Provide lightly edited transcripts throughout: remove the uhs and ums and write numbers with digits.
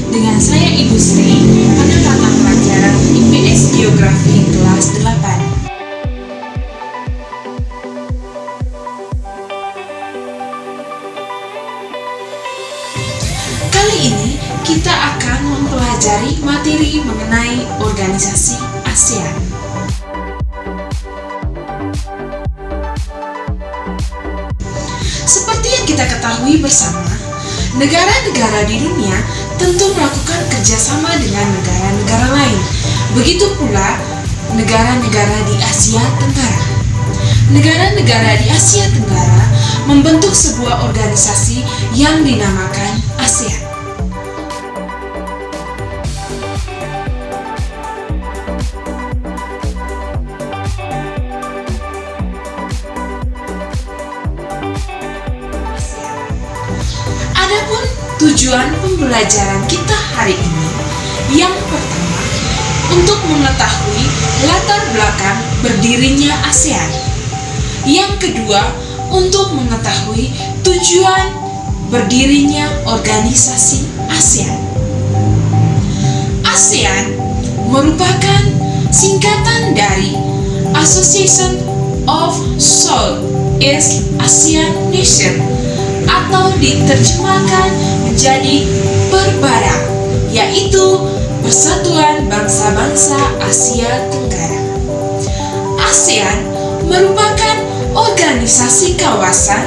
dengan saya Ibu Sri pada mata pelajaran IPS Geografi kelas 8. Kali ini kita akan mempelajari materi mengenai organisasi ASEAN. Seperti yang kita ketahui bersama, negara-negara di dunia tentu melakukan kerjasama dengan negara-negara lain. Begitu pula negara-negara di Asia Tenggara. Negara-negara di Asia Tenggara membentuk sebuah organisasi yang dinamakan ASEAN. Adapun tujuan pembelajaran kita hari ini, yang pertama, untuk mengetahui latar belakang berdirinya ASEAN. Yang kedua, untuk mengetahui tujuan berdirinya organisasi ASEAN. ASEAN merupakan singkatan dari Association of Southeast Asian Nations, atau diterjemahkan menjadi Perbada, yaitu Persatuan Bangsa-Bangsa Asia Tenggara. ASEAN merupakan organisasi kawasan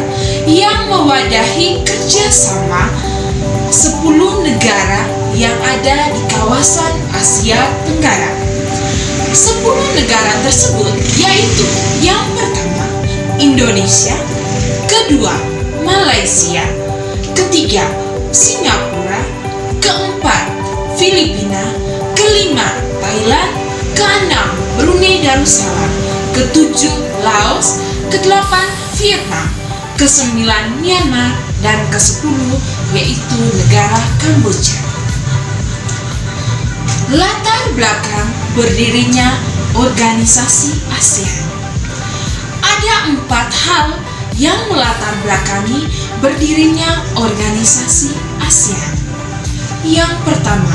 yang mewadahi kerjasama 10 negara yang ada di kawasan Asia Tenggara. 10 negara tersebut yaitu yang pertama, Indonesia, kedua, Malaysia, ketiga, Singapura, keempat, Filipina, kelima, Thailand, keenam, Brunei Darussalam, ketujuh, Laos, kedelapan, Vietnam, kesembilan, Myanmar, dan kesepuluh yaitu negara Kamboja. Latar belakang berdirinya organisasi ASEAN. Ada 4 hal yang melatar belakangi berdirinya organisasi ASEAN. Yang pertama,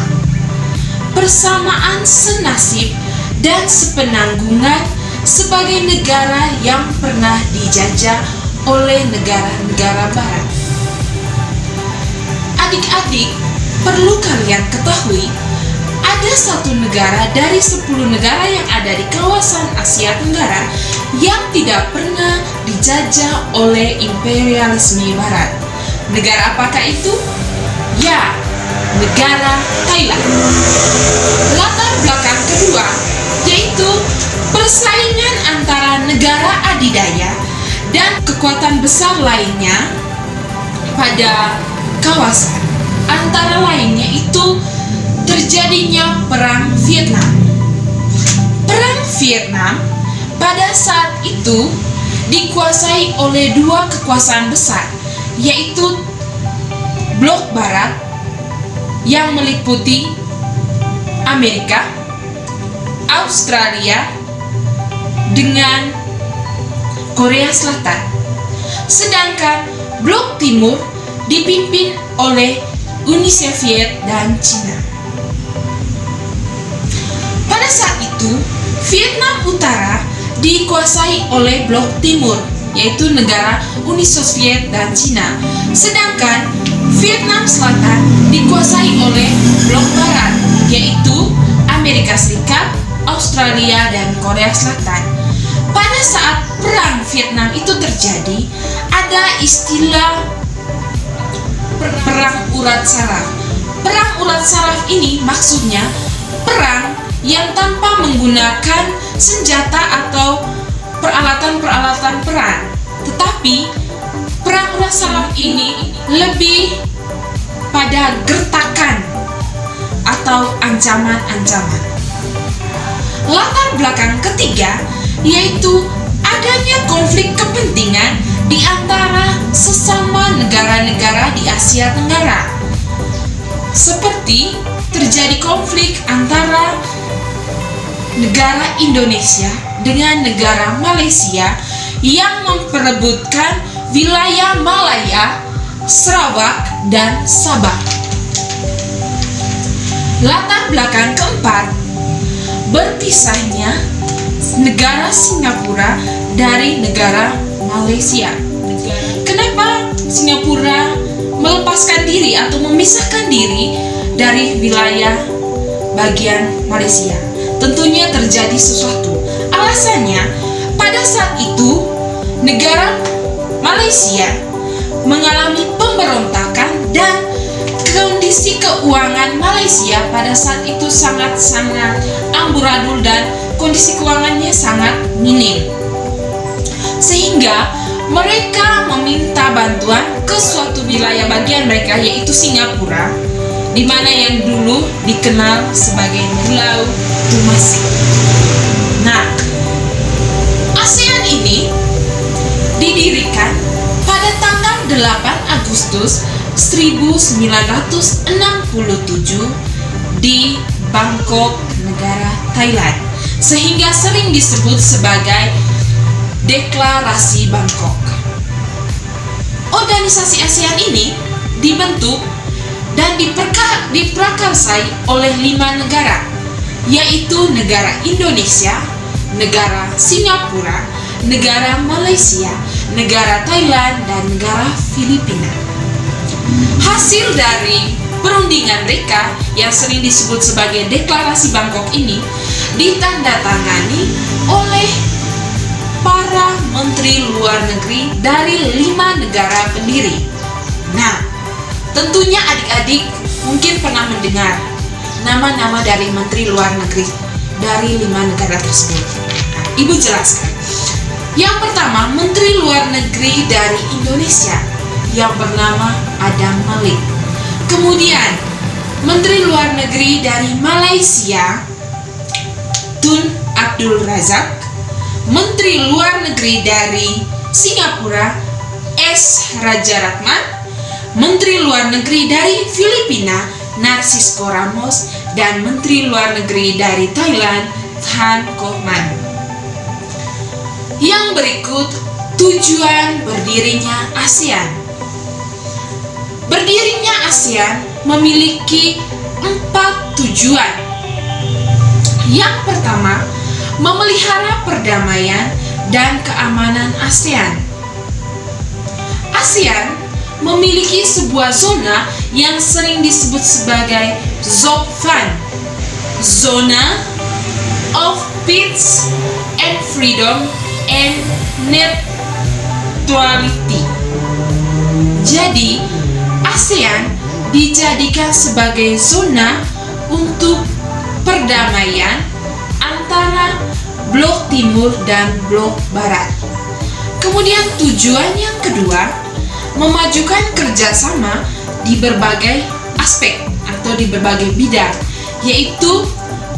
persamaan senasib dan sepenanggungan sebagai negara yang pernah dijajah oleh negara-negara barat. Adik-adik, perlu kalian ketahui, ada satu negara dari 10 negara yang ada di kawasan Asia Tenggara yang tidak pernah dijajah oleh imperialisme barat. Negara apakah itu? Ya, negara Thailand. Latar belakang kedua yaitu persaingan antara negara adidaya dan kekuatan besar lainnya pada kawasan. Antara lainnya itu terjadinya Perang Vietnam. Perang Vietnam pada saat itu dikuasai oleh 2 kekuasaan besar, yaitu blok barat yang meliputi Amerika, Australia, dengan Korea Selatan. Sedangkan blok timur dipimpin oleh Uni Soviet dan Cina. Pada saat itu, Vietnam Utara dikuasai oleh blok timur, yaitu negara Uni Soviet dan Cina. Sedangkan Vietnam Selatan dikuasai oleh blok barat, yaitu Amerika Serikat, Australia, dan Korea Selatan. Pada saat Perang Vietnam itu terjadi, ada istilah Perang Urat Saraf. Perang Urat Saraf ini maksudnya perang yang tanpa menggunakan senjata atau peralatan-peralatan perang. Tetapi Perang Urat Saraf ini lebih pada gertakan atau ancaman-ancaman. Latar belakang ketiga yaitu adanya konflik kepentingan di antara sesama negara-negara di Asia Tenggara. Seperti terjadi konflik antara negara Indonesia dengan negara Malaysia yang memperebutkan wilayah Malaya, Sarawak, dan Sabah. Latar belakang keempat, berpisahnya negara Singapura dari negara Malaysia. Kenapa Singapura melepaskan diri atau memisahkan diri dari wilayah bagian Malaysia? Tentunya terjadi sesuatu. Alasannya, pada saat itu negara Malaysia mengalami pemberontakan dan kondisi keuangan Malaysia pada saat itu sangat-sangat amburadul dan kondisi keuangannya sangat minim. Sehingga mereka meminta bantuan ke suatu wilayah bagian mereka, yaitu Singapura, di mana yang dulu dikenal sebagai Pulau Tumasik. Nah, ASEAN ini didirikan pada tanggal 8 Agustus 1967 di Bangkok, negara Thailand, sehingga sering disebut sebagai Deklarasi Bangkok. Organisasi ASEAN ini dibentuk dan diprakarsai oleh 5 negara, yaitu negara Indonesia, negara Singapura, negara Malaysia, negara Thailand, dan negara Filipina. Hasil dari perundingan mereka yang sering disebut sebagai Deklarasi Bangkok ini ditandatangani oleh para menteri luar negeri dari 5 negara pendiri. Nah, tentunya adik-adik mungkin pernah mendengar nama-nama dari menteri luar negeri dari 5 negara tersebut. Nah, Ibu jelaskan. Yang pertama, menteri luar negeri dari Indonesia yang bernama Adam Malik. Kemudian, menteri luar negeri dari Malaysia, Tun Abdul Razak. Menteri luar negeri dari Singapura, S. Raja Ratman. Menteri luar negeri dari Filipina, Narcisco Ramos. Dan menteri luar negeri dari Thailand, Than Koh Man. Yang berikut tujuan berdirinya ASEAN. Berdirinya ASEAN memiliki 4 tujuan. Yang pertama, memelihara perdamaian dan keamanan ASEAN. ASEAN memiliki sebuah zona yang sering disebut sebagai ZOPFAN, Zona of Peace and Freedom and Neutrality. Jadi, ASEAN dijadikan sebagai zona untuk perdamaian antara blok timur dan blok barat. Kemudian tujuan yang kedua, memajukan kerjasama di berbagai aspek atau di berbagai bidang, yaitu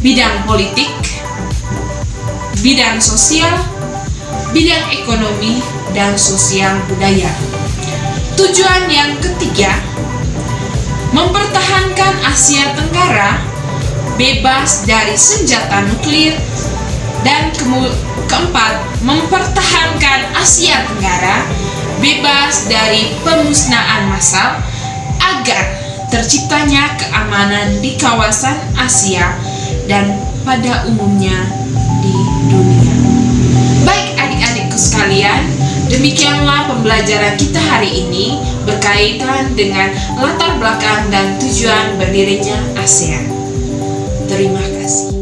bidang politik, bidang sosial, bidang ekonomi, dan sosial budaya. Tujuan yang ketiga, mempertahankan Asia Tenggara bebas dari senjata nuklir. Dan keempat, mempertahankan Asia Tenggara bebas dari pemusnahan massal agar terciptanya keamanan di kawasan Asia dan pada umumnya di dunia. Baik adik-adikku sekalian, demikianlah pembelajaran kita hari ini berkaitan dengan latar belakang dan tujuan berdirinya ASEAN. Terima kasih.